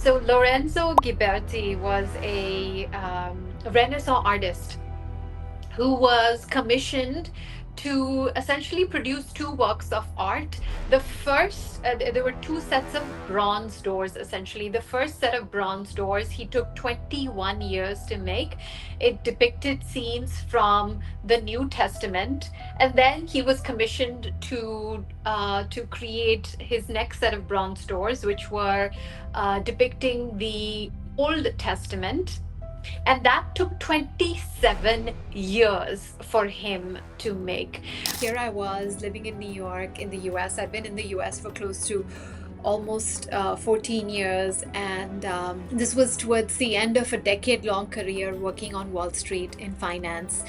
So Lorenzo Ghiberti was a Renaissance artist who was commissioned to essentially produce two works of art. The first, there were two sets of bronze doors essentially. The first set of bronze doors he took 21 years to make. It depicted scenes from the New Testament, and then he was commissioned to create his next set of bronze doors, which were depicting the Old Testament, and that took 27 years for him to make. Here I was living in New York, in the US. I've been in the US for close to almost 14 years, and this was towards the end of a decade long career working on Wall Street in finance.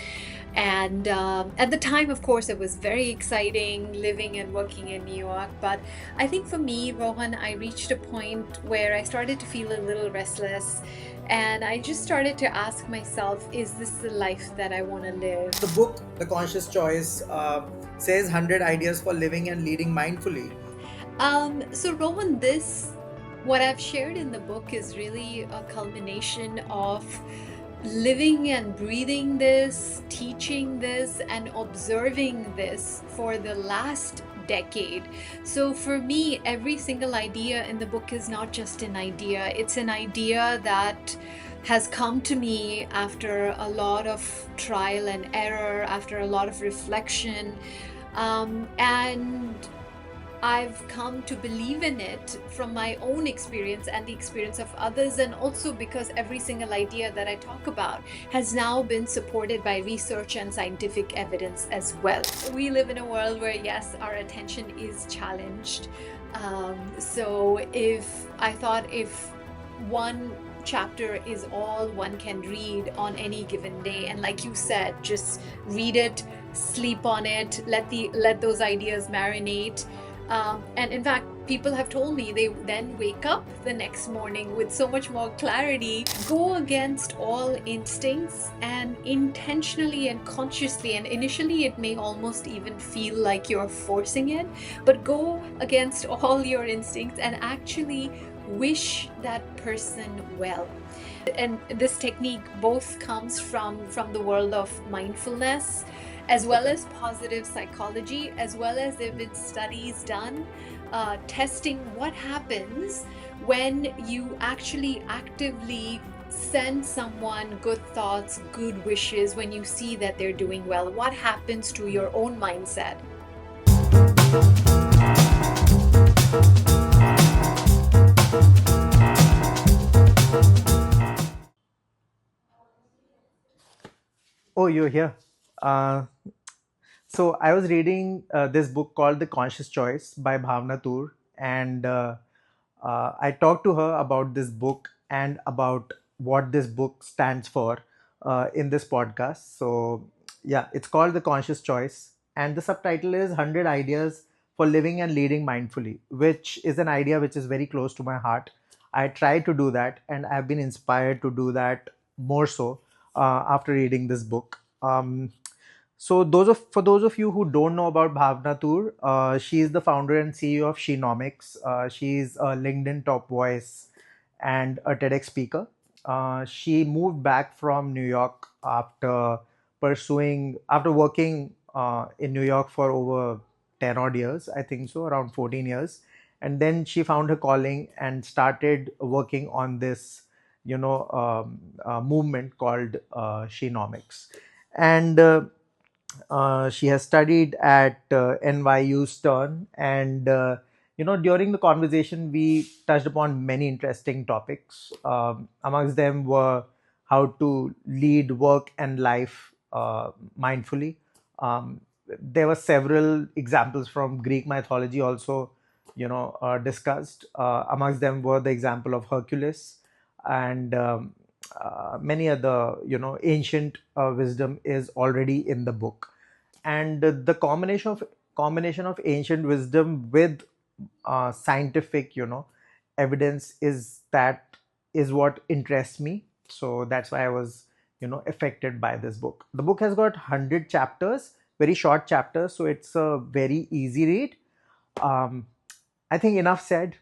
And at the time, of course, it was very exciting living and working in New York. But I think for me, Rohan, I reached a point where I started to feel a little restless. And I just started to ask myself, is this the life that I want to live? The book, The Conscious Choice, says 100 ideas for living and leading mindfully. So Rohan, what I've shared in the book is really a culmination of living and breathing this, teaching this, and observing this for the last decade. So for me, every single idea in the book is not just an idea, it's an idea that has come to me after a lot of trial and error, after a lot of reflection. And I've come to believe in it from my own experience and the experience of others, and also because every single idea that I talk about has now been supported by research and scientific evidence as well. We live in a world where, yes, our attention is challenged. So if one chapter is all one can read on any given day, and like you said, just read it, sleep on it, let those ideas marinate. And in fact, people have told me they then wake up the next morning with so much more clarity. Go against all instincts and intentionally and consciously, and initially it may almost even feel like you're forcing it, but go against all your instincts and actually wish that person well. And this technique both comes from the world of mindfulness, as well as positive psychology, as well as there have been studies done testing what happens when you actually actively send someone good thoughts, good wishes, when you see that they're doing well. What happens to your own mindset? Oh, you're here. Uh, so I was reading this book called The Conscious Choice by Bhavna Toor, and I talked to her about this book and about what this book stands for in this podcast. So yeah, it's called The Conscious Choice, and the subtitle is 100 Ideas for Living and Leading Mindfully, which is an idea which is very close to my heart. I try to do that, and I've been inspired to do that more so after reading this book. For those of you who don't know about Bhavna Toor, she is the founder and CEO of Shenomics. She's a LinkedIn top voice and a TEDx speaker. She moved back from New York after working in New York for over 10 odd years, I think so, around 14 years. And then she found her calling and started working on this, movement called Shenomics. And she has studied at NYU Stern, and during the conversation, we touched upon many interesting topics. Amongst them were how to lead work and life mindfully. There were several examples from Greek mythology also, discussed. Amongst them were the example of Hercules, and many other, ancient wisdom is already in the book. And the combination of ancient wisdom with scientific, evidence is what interests me. So that's why I was, affected by this book. The book has got 100 chapters, very short chapters, so it's a very easy read. um, I think enough said.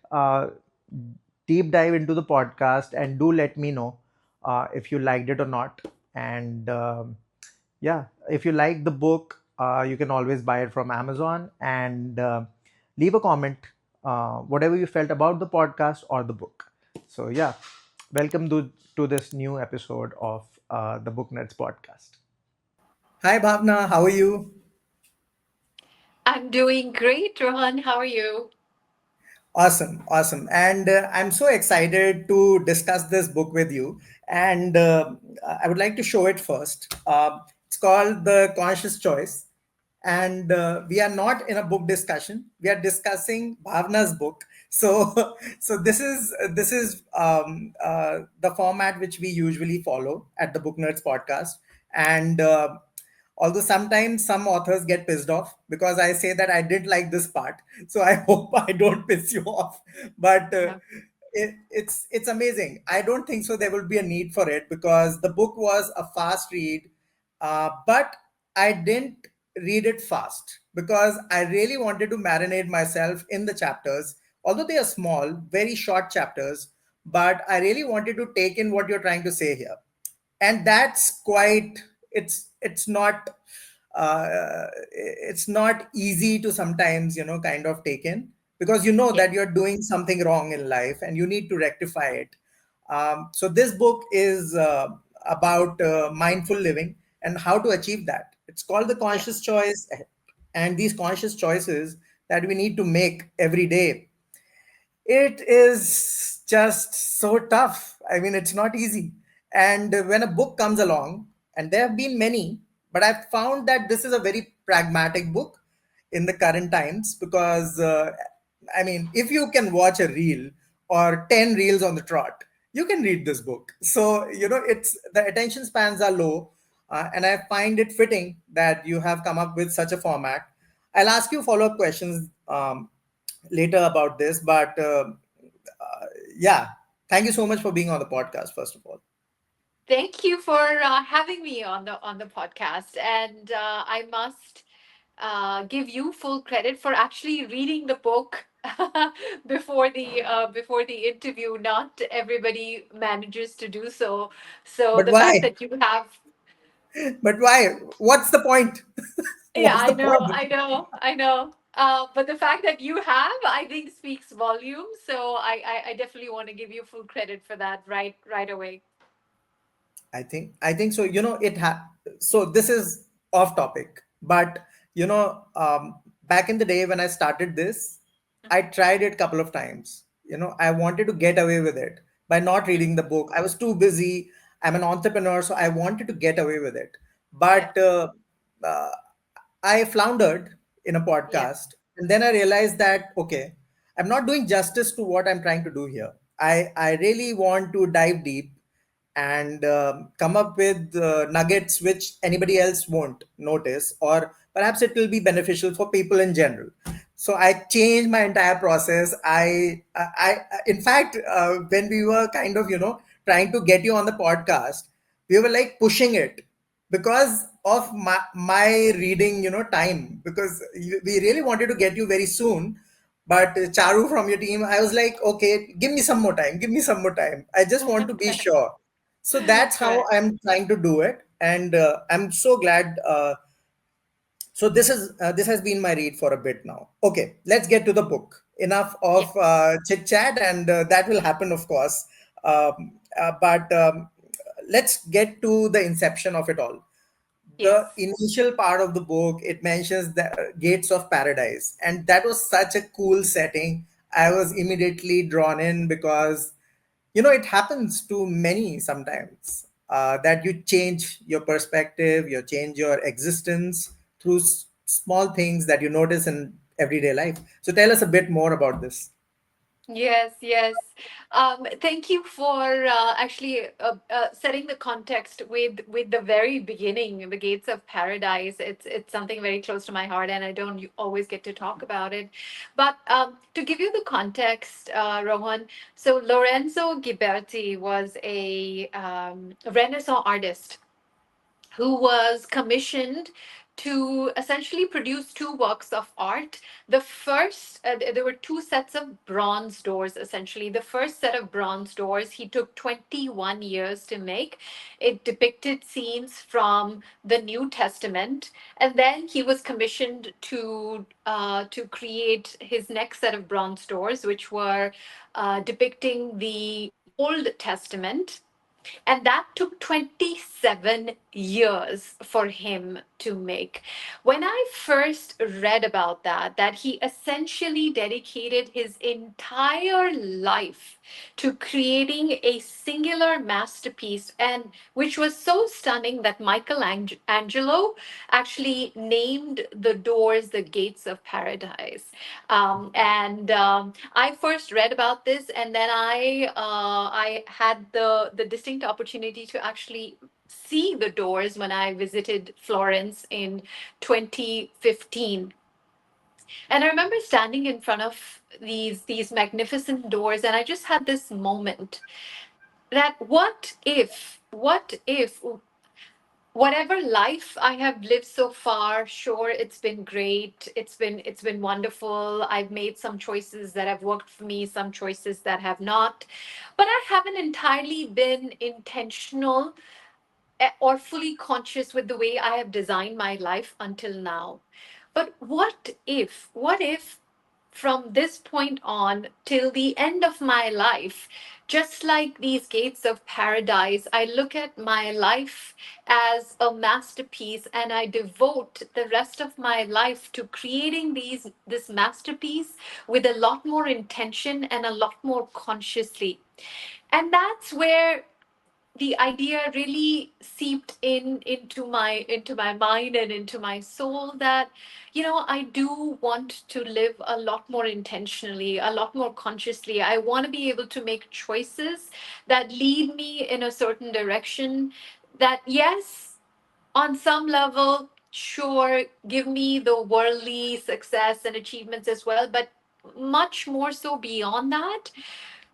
deep dive into the podcast, and do let me know if you liked it or not. And yeah, if you like the book, you can always buy it from Amazon, and leave a comment, whatever you felt about the podcast or the book. So yeah, welcome to this new episode of the Booknerds Podcast. Hi Bhavna, how are you? I'm doing great, Rohan. How are you? Awesome, awesome. And I'm so excited to discuss this book with you. And I would like to show it first. It's called The Conscious Choice. And we are not in a book discussion. We are discussing Bhavna's book. So, so this is the format which we usually follow at the Book Nerds podcast. And although sometimes some authors get pissed off because I say that I didn't like this part, so I hope I don't piss you off. But No. it's amazing. I don't think so there will be a need for it because the book was a fast read, but I didn't read it fast because I really wanted to marinate myself in the chapters, although they are small, very short chapters. But I really wanted to take in what you're trying to say here, and that's quite, it's not easy to sometimes, kind of take in, because you know Yeah. that you're doing something wrong in life and you need to rectify it. So this book is about mindful living and how to achieve that. It's called The Yeah. Conscious Choice, and these conscious choices that we need to make every day, it is just so tough. I mean, it's not easy. And when a book comes along, and there have been many, but I've found that this is a very pragmatic book in the current times because, I mean, if you can watch a reel or 10 reels on the trot, you can read this book. So, it's the attention spans are low. And I find it fitting that you have come up with such a format. I'll ask you follow up questions later about this. But yeah, thank you so much for being on the podcast, first of all. Thank you for having me on the podcast, and I must give you full credit for actually reading the book before the interview. Not everybody manages to do so. So But the fact why? that you have, But why? What's the point? yeah, What's the point? I know. But the fact that you have, I think, speaks volumes. So I definitely want to give you full credit for that right away. I think so. So this is off topic, but back in the day when I started this, I tried it a couple of times. I wanted to get away with it by not Mm. reading the book. I was too busy. I'm an entrepreneur, so I wanted to get away with it. Yeah, But uh, I floundered in a yeah, podcast, and then I realized that okay, I'm not doing justice to what I'm trying to do here. I really want to dive deep and come up with nuggets which anybody else won't notice, or perhaps it will be beneficial for people in general. So I changed my entire process. In fact, when we were kind of trying to get you on the podcast, we were like pushing it because of my reading time, because we really wanted to get you very soon. But Charu from your team, I was like, okay, give me some more time, give me some more time, I just want to be sure. So that's how right. I'm trying to do it, and I'm so glad. So this has been my read for a bit now. Okay, let's get to the book. Enough Yeah. of chit chat, and that will happen, of course. But let's get to the inception of it all. The Yes. initial part of the book, it mentions the gates of paradise, and that was such a cool setting. I was immediately drawn in because it happens to many sometimes, that you change your perspective, you change your existence through small things that you notice in everyday life. So tell us a bit more about this. Yes, yes. Thank you for actually setting the context with the very beginning, the gates of paradise. It's something very close to my heart, and I don't always get to talk about it. But to give you the context, Rohan, so Lorenzo Ghiberti was a Renaissance artist who was commissioned to essentially produce two works of art. The first, there were two sets of bronze doors, essentially. The first set of bronze doors, he took 21 years to make. It depicted scenes from the New Testament. And then he was commissioned to create his next set of bronze doors, which were depicting the Old Testament, and that took 27 years for him to make. When I first read about that, that he essentially dedicated his entire life to creating a singular masterpiece, and which was so stunning that Michelangelo actually named the doors the gates of paradise. And I first read about this, and then I had the distinct opportunity to actually see the doors when I visited Florence in 2015. And I remember standing in front of these magnificent doors, and I just had this moment that what if whatever life I have lived so far, sure, it's been great. It's been wonderful. I've made some choices that have worked for me, some choices that have not. But I haven't entirely been intentional or fully conscious with the way I have designed my life until now. But what if from this point on till the end of my life, just like these gates of paradise, I look at my life as a masterpiece and I devote the rest of my life to creating this masterpiece with a lot more intention and a lot more consciously. And that's where the idea really seeped into my mind and into my soul that I do want to live a lot more intentionally, a lot more consciously. I want to be able to make choices that lead me in a certain direction, that, yes, on some level, sure, give me the worldly success and achievements as well, but much more so beyond that,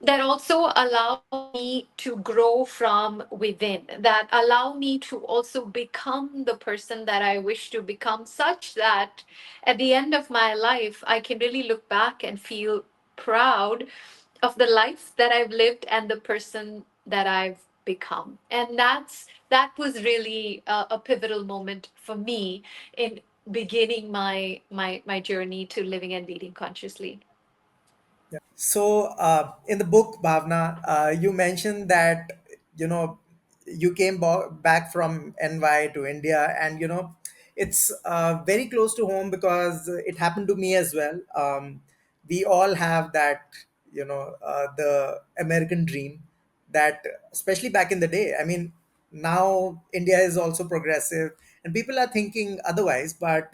that also allow me to grow from within, that allow me to also become the person that I wish to become, such that at the end of my life, I can really look back and feel proud of the life that I've lived and the person that I've become. And that was really a pivotal moment for me in beginning my journey to living and leading consciously. So, in the book, Bhavna, you mentioned that you know you came back from NY to India, and it's very close to home because it happened to me as well. We all have that, the American dream, that especially back in the day. I mean, now India is also progressive, and people are thinking otherwise, but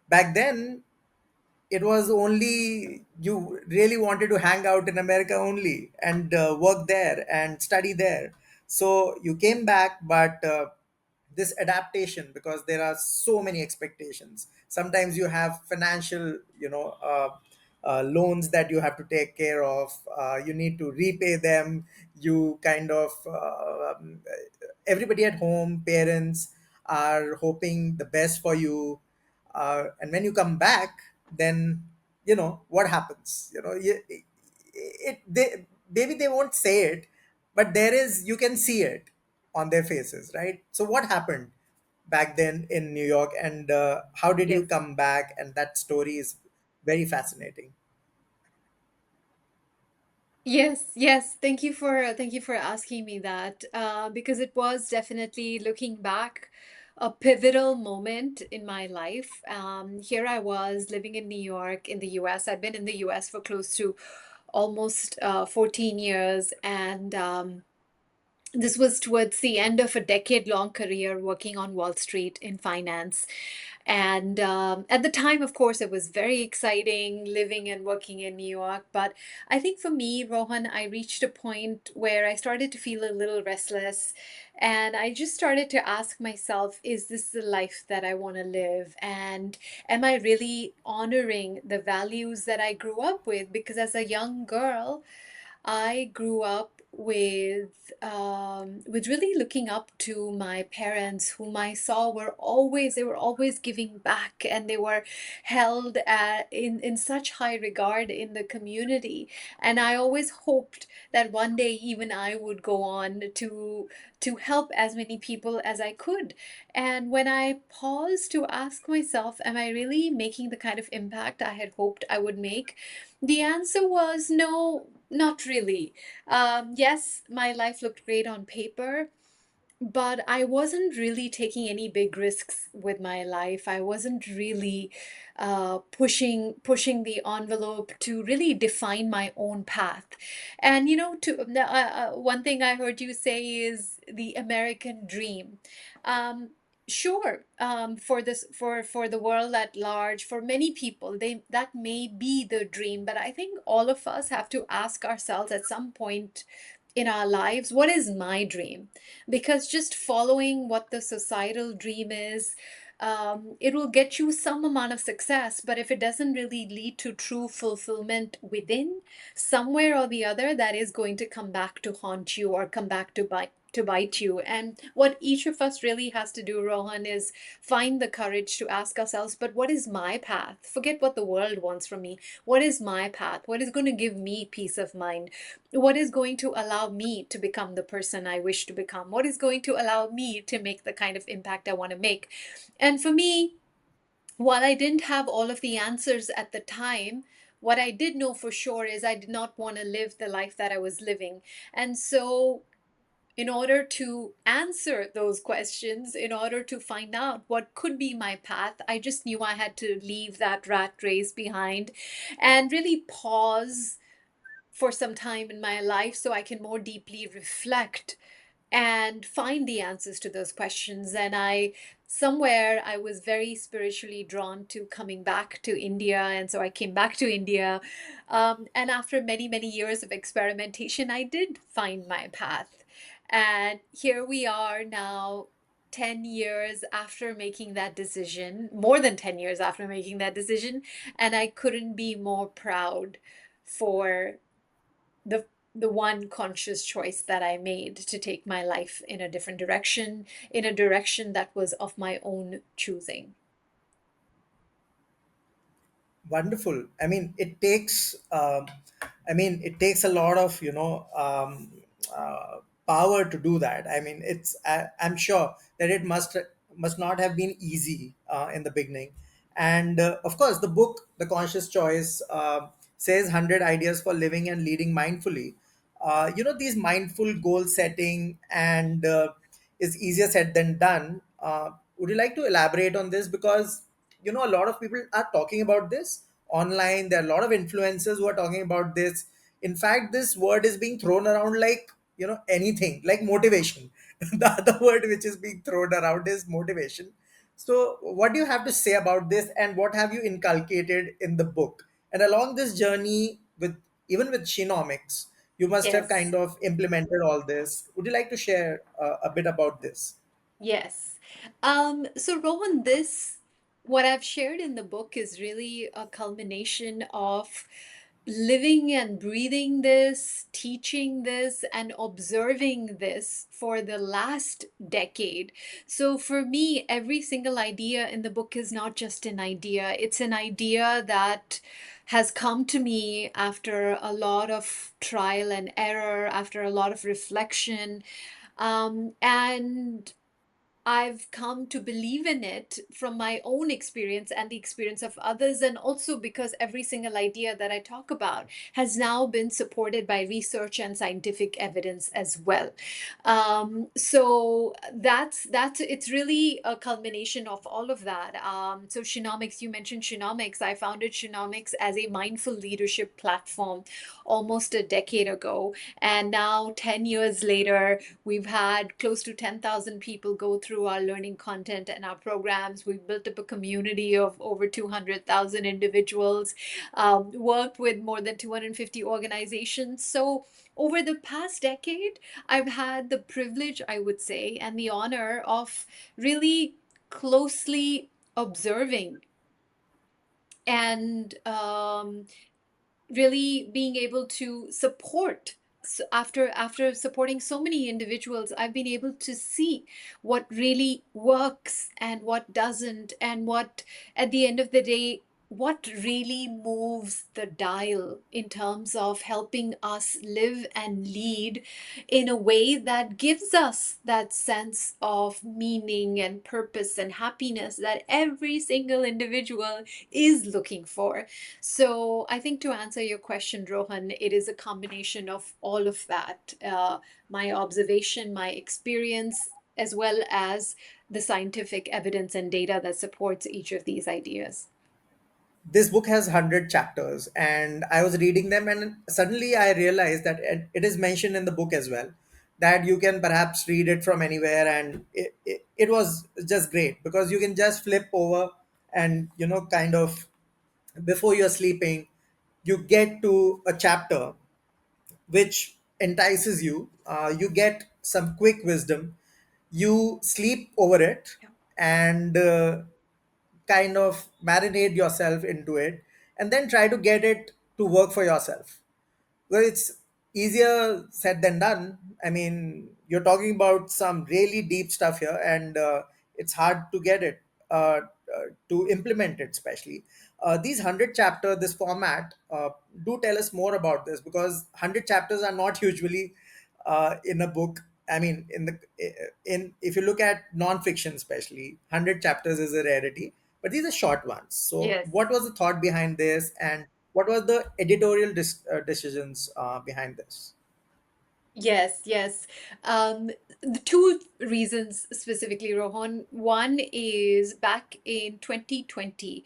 back then it was only you really wanted to hang out in America only and work there and study there. So you came back, but this adaptation, because there are so many expectations. Sometimes you have financial, loans that you have to take care of. You need to repay them. You kind of everybody at home, parents are hoping the best for you, and when you come back, then what happens. They maybe they won't say it, but there is, you can see it on their faces, right? So what happened back then in New York, and how did you Yes. come back? And that story is very fascinating. Yes, yes. Thank you for asking me that, because it was definitely, looking back, a pivotal moment in my life. Here I was living in New York in the U.S. I'd been in the U.S. for close to almost 14 years, and this was towards the end of a decade-long career working on Wall Street in finance. And at the time, of course, it was very exciting living and working in New York. But I think for me, Rohan, I reached a point where I started to feel a little restless. And I just started to ask myself, is this the life that I want to live? And am I really honoring the values that I grew up with? Because as a young girl, I grew up with really looking up to my parents, whom I saw they were always giving back, and they were held in such high regard in the community. And I always hoped that one day even I would go on to help as many people as I could. And when I paused to ask myself, am I really making the kind of impact I had hoped I would make? The answer was no, not really. Yes, my life looked great on paper, but I wasn't really taking any big risks with my life. I wasn't really pushing the envelope to really define my own path. And one thing I heard you say is the American dream. Um, Sure, for for the world at large, for many people, they that may be the dream. But I think all of us have to ask ourselves at some point in our lives, what is my dream? Because just following what the societal dream is, it will get you some amount of success, but if it doesn't really lead to true fulfillment within, somewhere or the other, that is going to come back to haunt you or come back to bite you. And what each of us really has to do, Rohan, is find the courage to ask ourselves, but what is my path? Forget what the world wants from me. What is my path? What is going to give me peace of mind? What is going to allow me to become the person I wish to become? What is going to allow me to make the kind of impact I want to make? And for me, while I didn't have all of the answers at the time, what I did know for sure is I did not want to live the life that I was living. And so, in order to answer those questions, in order to find out what could be my path, I just knew I had to leave that rat race behind and really pause for some time in my life so I can more deeply reflect and find the answers to those questions. And somewhere, I was very spiritually drawn to coming back to India. And so I came back to India. And after many, many years of experimentation, I did find my path. And here we are now, 10 years after making that decision, more than 10 years after making that decision. And I couldn't be more proud for the the one conscious choice that I made to take my life in a different direction, in a direction that was of my own choosing. Wonderful. I mean, it takes a lot of power to do that. I mean, I'm sure that it must not have been easy in the beginning. And of course, the book, The Conscious Choice, says 100 ideas for living and leading mindfully. These mindful goal setting and is easier said than done. Would you like to elaborate on this? Because a lot of people are talking about this online. There are a lot of influencers who are talking about this. In fact, this word is being thrown around like anything, like motivation. The other word which is being thrown around is motivation. So what do you have to say about this, and what have you inculcated in the book? And along this journey, with even with Shenomics, you must have Yes. kind of implemented all this. Would you like to share a bit about this? Yes. So Rohan, what I've shared in the book is really a culmination of living and breathing this, teaching this, and observing this for the last decade. So for me, every single idea in the book is not just an idea, it's an idea that has come to me after a lot of trial and error, after a lot of reflection. And I've come to believe in it from my own experience and the experience of others, and also because every single idea that I talk about has now been supported by research and scientific evidence as well. So that's it's really a culmination of all of that. So Shenomics, you mentioned Shenomics. I founded Shenomics as a mindful leadership platform almost a decade ago, and now 10 years later, we've had close to 10,000 people go through our learning content and our programs. We've built up a community of over 200,000 individuals, worked with more than 250 organizations. So, over the past decade, I've had the privilege, I would say, and the honor of really closely observing and really being able to support, so after supporting so many individuals, I've been able to see what really works and what doesn't, and what, at the end of the day, what really moves the dial in terms of helping us live and lead in a way that gives us that sense of meaning and purpose and happiness that every single individual is looking for. So I think, to answer your question, Rohan, it is a combination of all of that. My observation, my experience, as well as the scientific evidence and data that supports each of these ideas. This book has 100 chapters, and I was reading them, and suddenly I realized that it is mentioned in the book as well, that you can perhaps read it from anywhere. And it was just great because you can just flip over and, kind of, before you're sleeping, you get to a chapter which entices you. You get some quick wisdom, you sleep over it, Yeah. and kind of marinate yourself into it, and then try to get it to work for yourself. Well, it's easier said than done. I mean, you're talking about some really deep stuff here, and it's hard to get it, to implement it, especially. These 100 chapter, this format, do tell us more about this, because 100 chapters are not usually in a book. I mean, in if you look at non-fiction, especially, 100 chapters is a rarity, but these are short ones. So, Yes. what was the thought behind this, and what was the editorial decisions behind this? Yes, yes. The two reasons specifically, Rohan. One is back in 2020.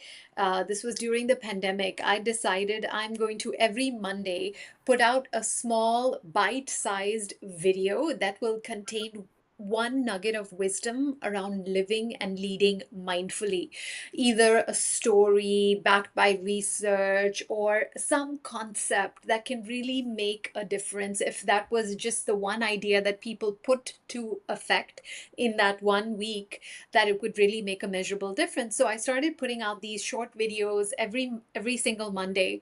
This was during the pandemic. I decided I'm going to every Monday put out a small bite-sized video that will contain one nugget of wisdom around living and leading mindfully, either a story backed by research or some concept that can really make a difference. If that was just the one idea that people put to effect in that 1 week, that it would really make a measurable difference. So I started putting out these short videos every single Monday,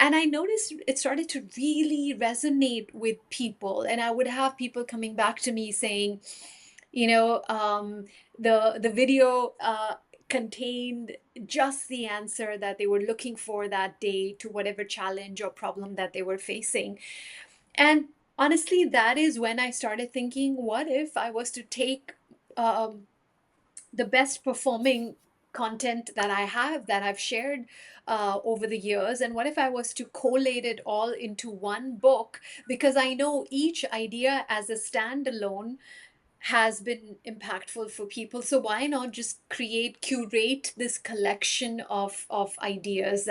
and I noticed it started to really resonate with people. And I would have people coming back to me saying, you know, the video contained just the answer that they were looking for that day to whatever challenge or problem that they were facing. And honestly, that is when I started thinking, what if I was to take um, the best performing content that I have, that I've shared over the years, and what if I was to collate it all into one book? Because I know each idea as a standalone has been impactful for people. So why not just curate this collection of ideas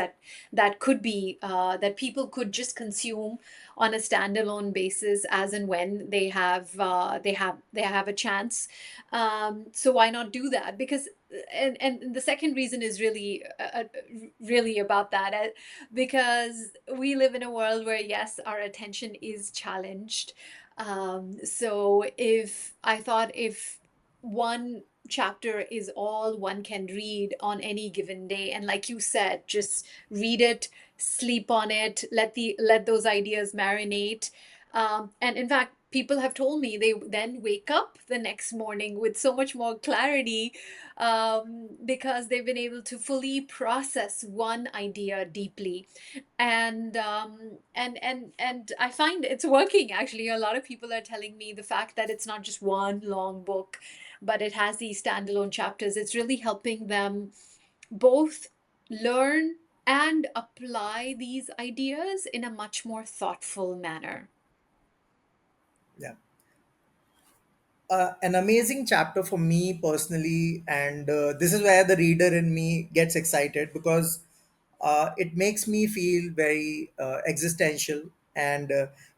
that could be that people could just consume on a standalone basis as and when they have a chance. So why not do that? Because and the second reason is really about that, because we live in a world where, yes, our attention is challenged. So if I thought, if one chapter is all one can read on any given day, and like you said, just read it, sleep on it, let those ideas marinate. And in fact, people have told me they then wake up the next morning with so much more clarity, because they've been able to fully process one idea deeply. And I find it's working. Actually, a lot of people are telling me the fact that it's not just one long book, but it has these standalone chapters, it's really helping them both learn and apply these ideas in a much more thoughtful manner. Yeah. An amazing chapter for me personally, and this is where the reader in me gets excited, because it makes me feel very existential. And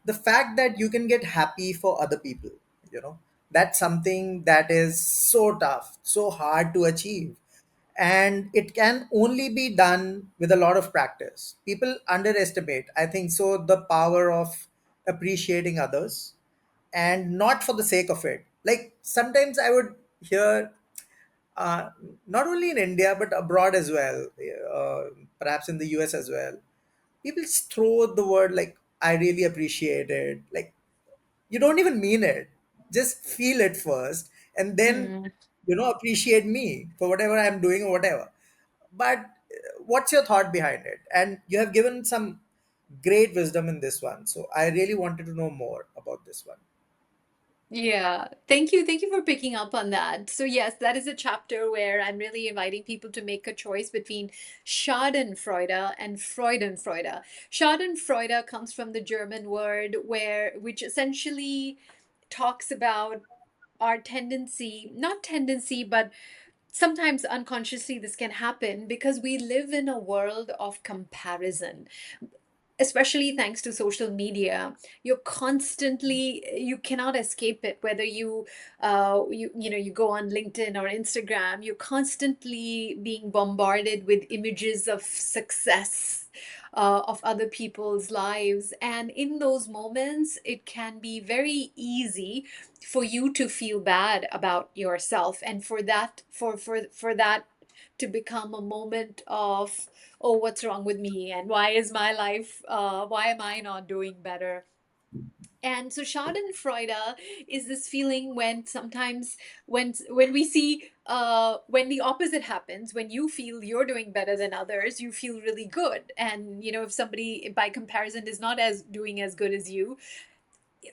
the fact that you can get happy for other people, you know that's something that is so tough, so hard to achieve, and it can only be done with a lot of practice. People underestimate, I think so, the power of appreciating others, and not for the sake of it. Like, sometimes I would hear, uh, not only in India but abroad as well, perhaps in the US as well, people just throw the word like, I really appreciate it. Like, you don't even mean it. Just feel it first, and then, Hmm. appreciate me for whatever I'm doing or whatever. But what's your thought behind it? And you have given some great wisdom in this one. So I really wanted to know more about this one. Yeah, thank you. Thank you for picking up on that. So, yes, that is a chapter where I'm really inviting people to make a choice between Schadenfreude and Freudenfreude. Schadenfreude comes from the German word which essentially talks about our tendency, not tendency, but sometimes unconsciously this can happen because we live in a world of comparison, especially thanks to social media. You're constantly, you cannot escape it, whether you go on LinkedIn or Instagram, you're constantly being bombarded with images of success, of other people's lives, and in those moments it can be very easy for you to feel bad about yourself, and for that to become a moment of, oh, what's wrong with me, and why is my life, why am I not doing better? And so Schadenfreude is this feeling when sometimes, when we see, when the opposite happens, when you feel you're doing better than others, you feel really good. And if somebody by comparison is not as doing as good as you,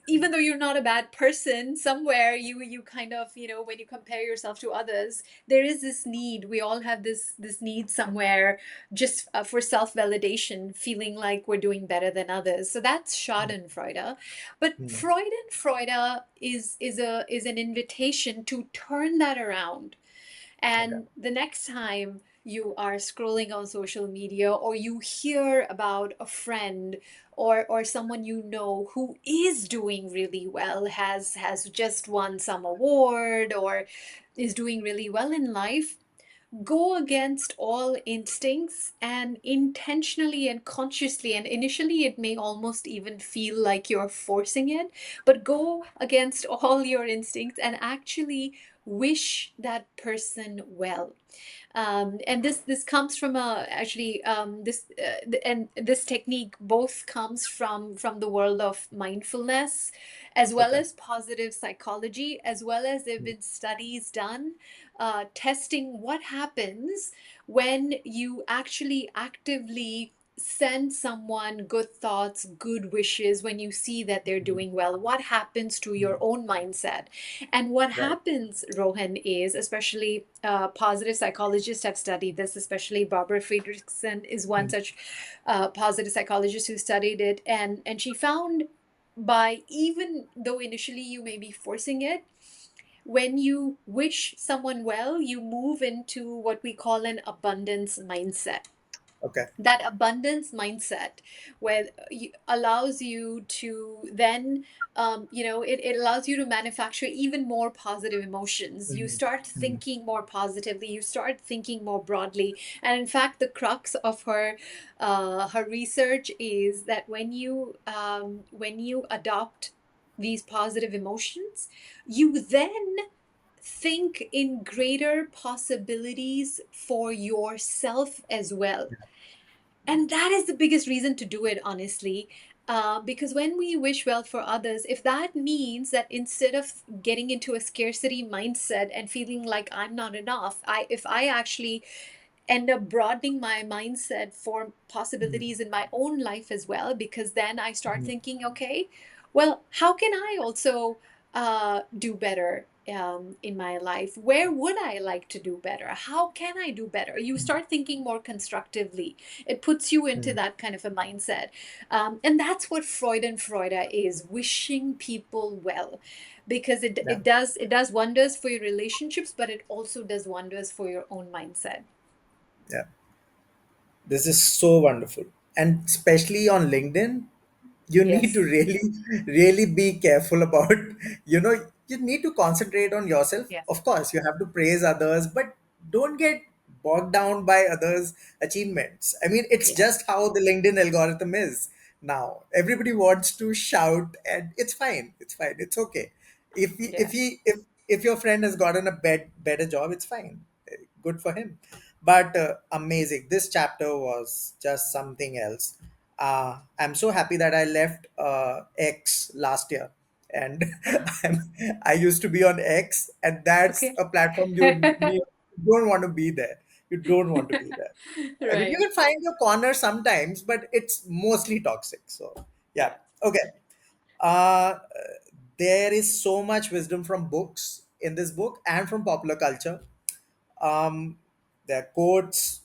even though you're not a bad person, somewhere you kind of, when you compare yourself to others, there is this need, we all have this need somewhere, just for self validation, feeling like we're doing better than others. So that's Schadenfreude. But Hmm. Freudenfreude is an invitation to turn that around. Okay. And the next time you are scrolling on social media, or you hear about a friend, or someone who is doing really well, has just won some award, or is doing really well in life, go against all instincts and intentionally and consciously, and initially it may almost even feel like you're forcing it, but go against all your instincts and actually wish that person well. And this comes from a actually this and this technique both comes from the world of mindfulness, as well Okay. as positive psychology, as well as there have been studies done, testing what happens when you actually actively send someone good thoughts, good wishes, when you see that they're doing well. What happens to your own mindset? And what Right. happens, Rohan, is, especially positive psychologists have studied this, especially Barbara Friedrichsen is one Hmm. such positive psychologist who studied it. And she found, by, even though initially you may be forcing it, when you wish someone well, you move into what we call an abundance mindset. Okay. That abundance mindset, where allows you to then, it allows you to manufacture even more positive emotions. You Hmm. start Hmm. thinking more positively, you start thinking more broadly. And in fact, the crux of her research is that when you adopt these positive emotions, you then think in greater possibilities for yourself as well. And that is the biggest reason to do it, honestly. Because when we wish well for others, if that means that instead of getting into a scarcity mindset and feeling like I'm not enough, if I actually end up broadening my mindset for possibilities in my own life as well, because then I start Hmm. thinking, okay, well, how can I also do better in my life? Where would I like to do better? How can I do better? You start thinking more constructively. It puts you into Hmm. that kind of a mindset. And that's what Freudenfreude is, wishing people well, because Yeah. it does wonders for your relationships, but it also does wonders for your own mindset. Yeah. This is so wonderful. And especially on LinkedIn, you need to Yes. really, really be careful about, you need to concentrate on yourself. Yes. Of course, you have to praise others, but don't get bogged down by others' achievements. I mean, it's Yeah. just how the LinkedIn algorithm is now. Everybody wants to shout, and it's fine. It's fine. It's okay. Yeah. If your friend has gotten a better job, it's fine. Good for him. But amazing. This chapter was just something else. I'm so happy that I left X last year, and I'm, I used to be on X, and that's Okay. a platform you don't want to be there. You don't want to be there. I mean, you Right. can find your corner sometimes, but it's mostly toxic. So yeah, Yeah. okay. Uh, there is so much wisdom from books in this book and from popular culture. um, their quotes.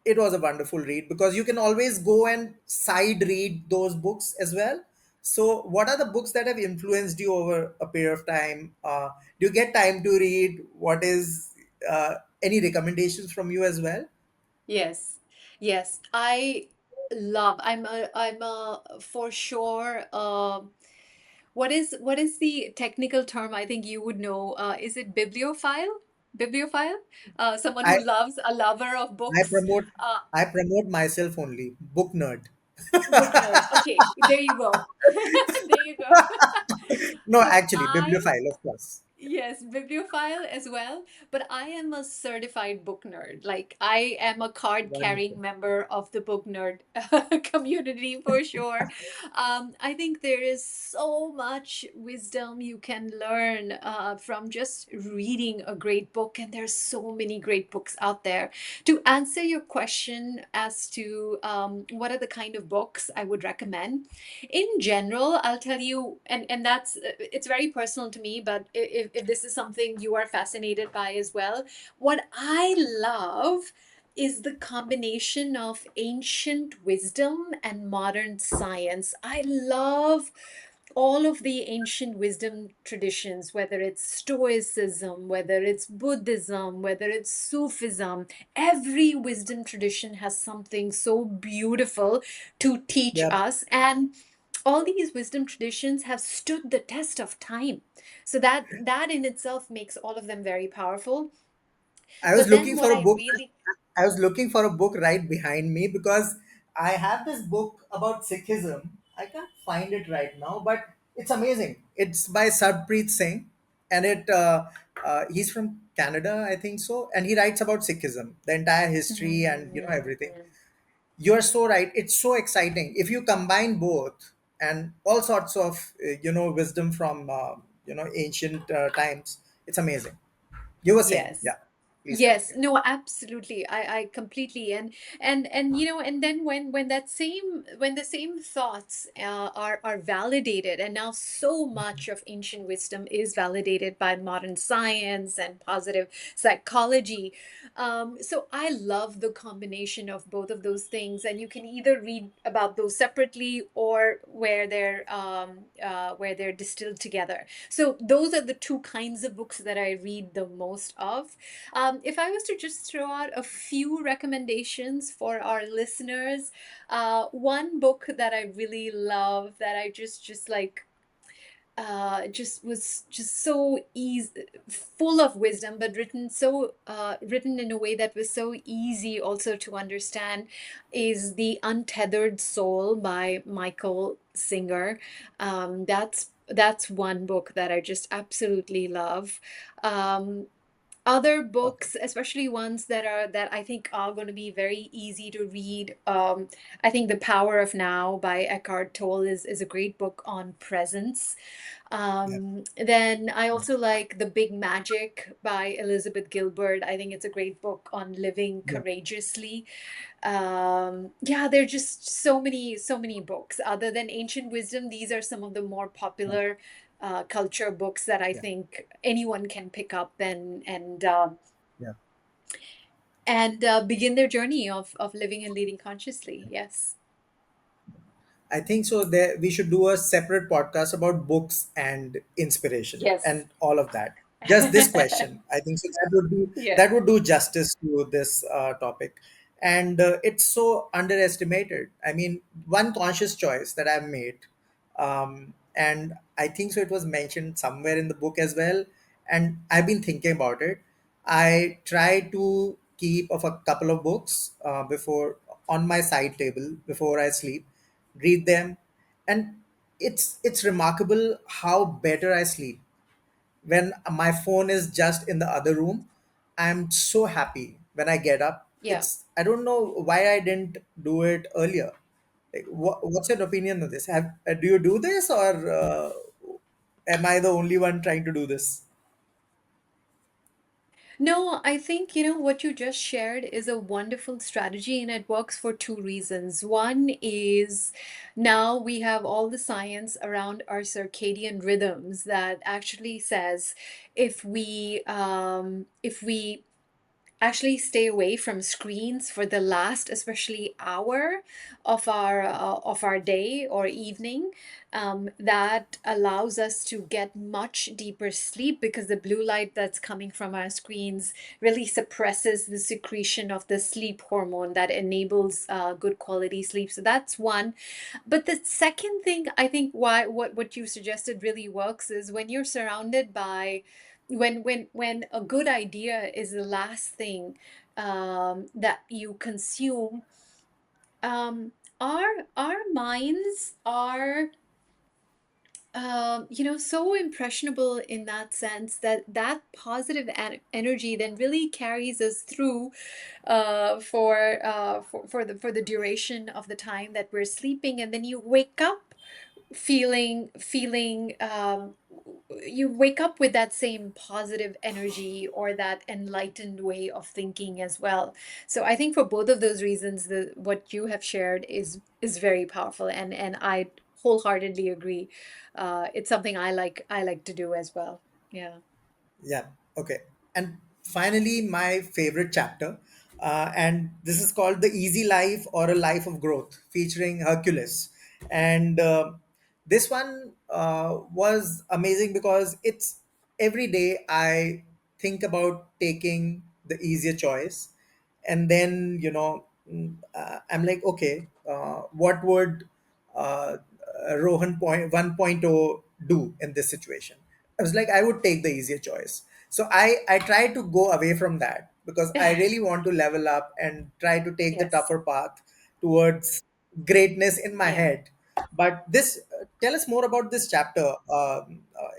It was a wonderful read because you can always go and side read those books as well. So, what are the books that have influenced you over a period of time? Do you get time to read? What is any recommendations from you as well? Yes. Yes. I'm a for sure what is the technical term? I think you would know. Is it bibliophile? Bibliophile? Someone I who loves a lover of I books. promote Uh, I promote myself only book nerd. Book nerd. Okay, there you go. There you go. No, So actually, bibliophile, of course. yes, bibliophile as well, but I am a certified book nerd. Like I am a Wonderful. card-carrying member of the book nerd community for sure. I think there is so much wisdom you can learn from just reading a great book, and there's so many great books out there. To answer your question as to what are the kind of books I would recommend, in general, I'll tell you, and that's it's very personal to me, but if this is something you are fascinated by as well, what I love is the combination of ancient wisdom and modern science. I love all of the ancient wisdom traditions, whether it's Stoicism, whether it's Buddhism, whether it's Sufism, every wisdom tradition has something so beautiful to teach Yeah. us. And all these wisdom traditions have stood the test of time. So that in itself makes all of them very powerful. I was But then looking what for a I book. really I was looking for a book right behind me because I have this book about Sikhism. I can't find it right now, but it's amazing. It's by Sarpreet Singh, and he's from Canada, I think so, and he writes about Sikhism, the entire history, and everything. Mhm. You're so right. It's so exciting if you combine both and all sorts of wisdom from ancient times. It's amazing. You were saying, Yes. yeah. Please Yes, continue. no, absolutely. I completely and and then when that same when the same thoughts are validated, and now so much of ancient wisdom is validated by modern science and positive psychology. So I love the combination of both of those things, and you can either read about those separately or where they're distilled together. So those are the two kinds of books that I read the most of. If I was to just throw out a few recommendations for our listeners, one book that I really love that I just like just was just so easy, full of wisdom, but written in a way that was so easy also to understand, is The Untethered Soul by Michael Singer. That's one book that I just absolutely love. Um, Other Okay. books, especially ones that I think are going to be very easy to read. I think The Power of Now by Eckhart Tolle is a great book on presence. Yeah. Then I also like The Big Magic by Elizabeth Gilbert. I think it's a great book on living Yeah. courageously. Yeah, there are just so many books. Other than ancient wisdom, these are some of the more Yeah. popular culture books that I Yeah. think anyone can pick up Yeah. and begin their journey of living and leading consciously. Yes. I think so. There, we should do a separate podcast about books and inspiration Yes. and all of that. Just this question, I think so. Yeah. That would do justice to this topic, and it's so underestimated. I mean, one conscious choice that I've made, and I think so. It was mentioned somewhere in the book as well, and I've been thinking about it. I try to keep of a couple of books before on my side table before I sleep, read them, and it's remarkable how better I sleep when my phone is just in the other room. I'm so happy when I get up. Yeah. It's I don't know why I didn't do it earlier. Like, what's your opinion on this? Do you do this, or am I the only one trying to do this? No, I think, what you just shared is a wonderful strategy, and it works for two reasons. One is now we have all the science around our circadian rhythms that actually says if we actually stay away from screens for the last especially hour of our day or evening, that allows us to get much deeper sleep, because the blue light that's coming from our screens really suppresses the secretion of the sleep hormone that enables good quality sleep. So that's one. But the second thing, I think, why what you suggested really works is when you're surrounded by, when a good idea is the last thing that you consume. Our minds are, so impressionable in that sense, that that positive energy then really carries us through, for the duration of the time that we're sleeping, and then you wake up with that same positive energy or that enlightened way of thinking as well. So I think for both of those reasons, the what you have shared is very powerful, and I wholeheartedly agree. It's something I like to do as well. Yeah. Yeah. Okay. And finally, my favorite chapter, and this is called "The Easy Life or a Life of Growth," featuring Hercules. And this one was amazing because it's every day I think about taking the easier choice, and then I'm like, okay, what would uh, Rohan point 1.0 do in this situation? I was like, I would take the easier choice. So I try to go away from that because I really want to level up and try to take the Yes. tougher path towards greatness in my Yeah. head. But this, tell us more about this chapter.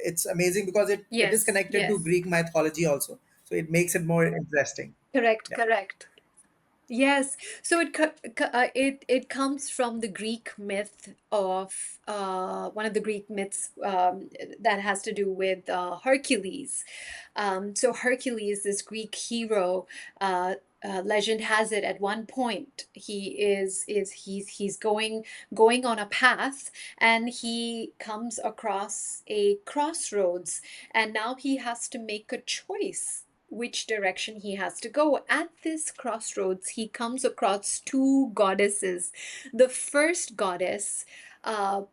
It's amazing because it is Yes. connected to Yes. Greek mythology also, so it makes it more interesting. Correct. Yeah. Correct. Yes, so it comes from the Greek myth of, one of the Greek myths, that has to do with Hercules. So Hercules, this Greek hero, legend has it at one point he's going on a path, and he comes across a crossroads, and now he has to make a choice which direction he has to go. At this crossroads, he comes across two goddesses. The first goddess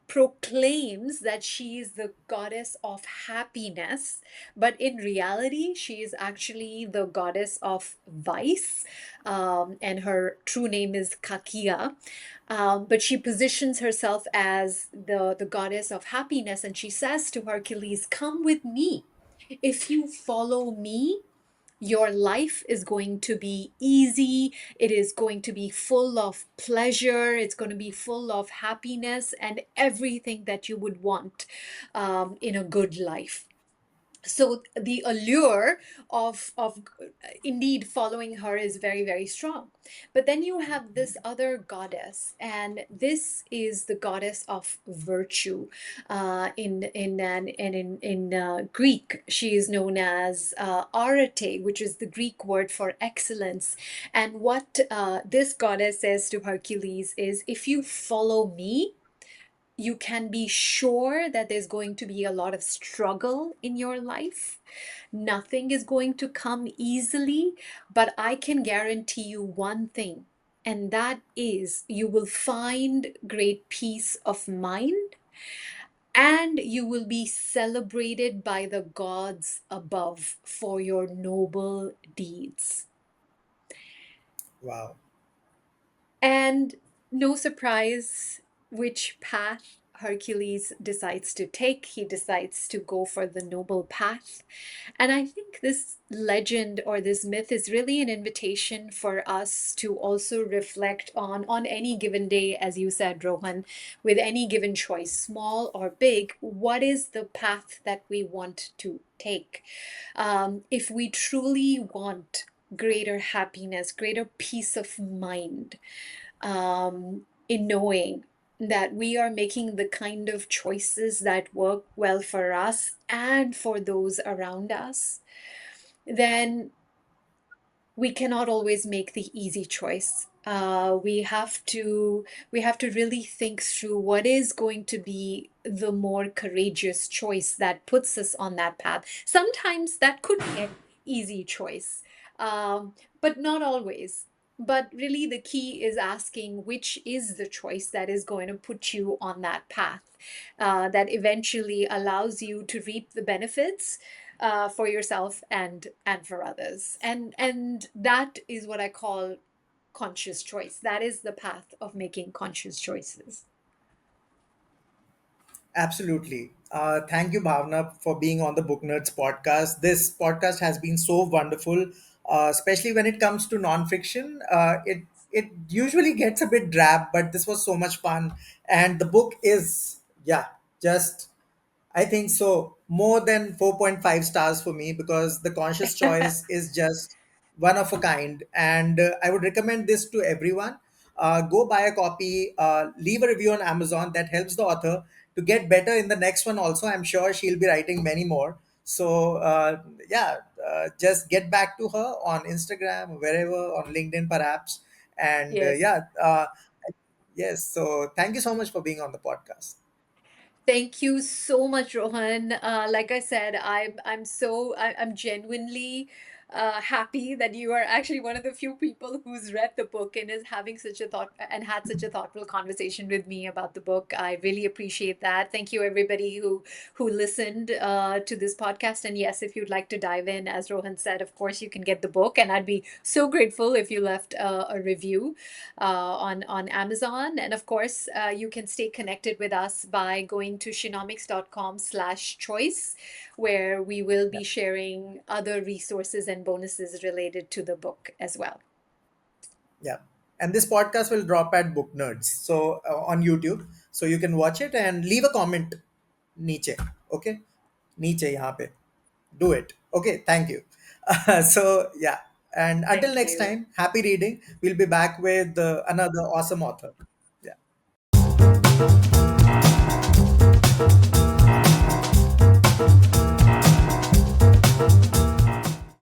proclaims that she is the goddess of happiness, but in reality, she is actually the goddess of vice, and her true name is Kakia. But she positions herself as the goddess of happiness, and she says to Hercules, "Come with me. If you follow me, your life is going to be easy. It is going to be full of pleasure. It's going to be full of happiness and everything that you would want, in a good life." So the allure of indeed following her is very, very strong. But then you have this other goddess, and this is the goddess of virtue. In Greek, she is known as arete, which is the Greek word for excellence. And what this goddess says to Hercules is, if you follow me, you can be sure that there's going to be a lot of struggle in your life. Nothing is going to come easily, but I can guarantee you one thing, and that is you will find great peace of mind, and you will be celebrated by the gods above for your noble deeds. Wow. And no surprise which path Hercules decides to take. He decides to go for the noble path. And I think this legend or this myth is really an invitation for us to also reflect on any given day, as you said, Rohan, with any given choice, small or big, what is the path that we want to take? If we truly want greater happiness, greater peace of mind, in knowing that we are making the kind of choices that work well for us and for those around us, then we cannot always make the easy choice. We have to really think through what is going to be the more courageous choice that puts us on that path. Sometimes that could be an easy choice, but not always. But really, the key is asking which is the choice that is going to put you on that path, that eventually allows you to reap the benefits for yourself and for others. And that is what I call conscious choice. That is the path of making conscious choices. Absolutely. Thank you, Bhavna, for being on the Book Nerds podcast. This podcast has been so wonderful, especially when it comes to nonfiction. It usually gets a bit drab, but this was so much fun, and the book is, yeah, just, I think so. More than 4.5 stars for me, because the conscious choice is just one of a kind. And I would recommend this to everyone. Go buy a copy, leave a review on Amazon. That helps the author to get better in the next one, also. I'm sure she'll be writing many more. So, yeah, just get back to her on Instagram, wherever, on LinkedIn perhaps. And Yes. yes. So, thank you so much for being on the podcast. Thank you so much, Rohan. Like I said, I'm genuinely happy that you are actually one of the few people who's read the book and is having such a thought and had such a thoughtful conversation with me about the book. I really appreciate that. Thank you, everybody who listened to this podcast. And yes, if you'd like to dive in, as Rohan said, of course you can get the book, and I'd be so grateful if you left a review on Amazon. And of course, you can stay connected with us by going to shenomics.com/choice, where we will be sharing other resources and bonuses related to the book as well. Yeah. And this podcast will drop at Book Nerds. So on YouTube. So you can watch it and leave a comment niche. Okay? Niche yahan pe. Do it. Okay. Thank you. So yeah. And until Thank next you. time, happy reading. We'll be back with another awesome author. Yeah.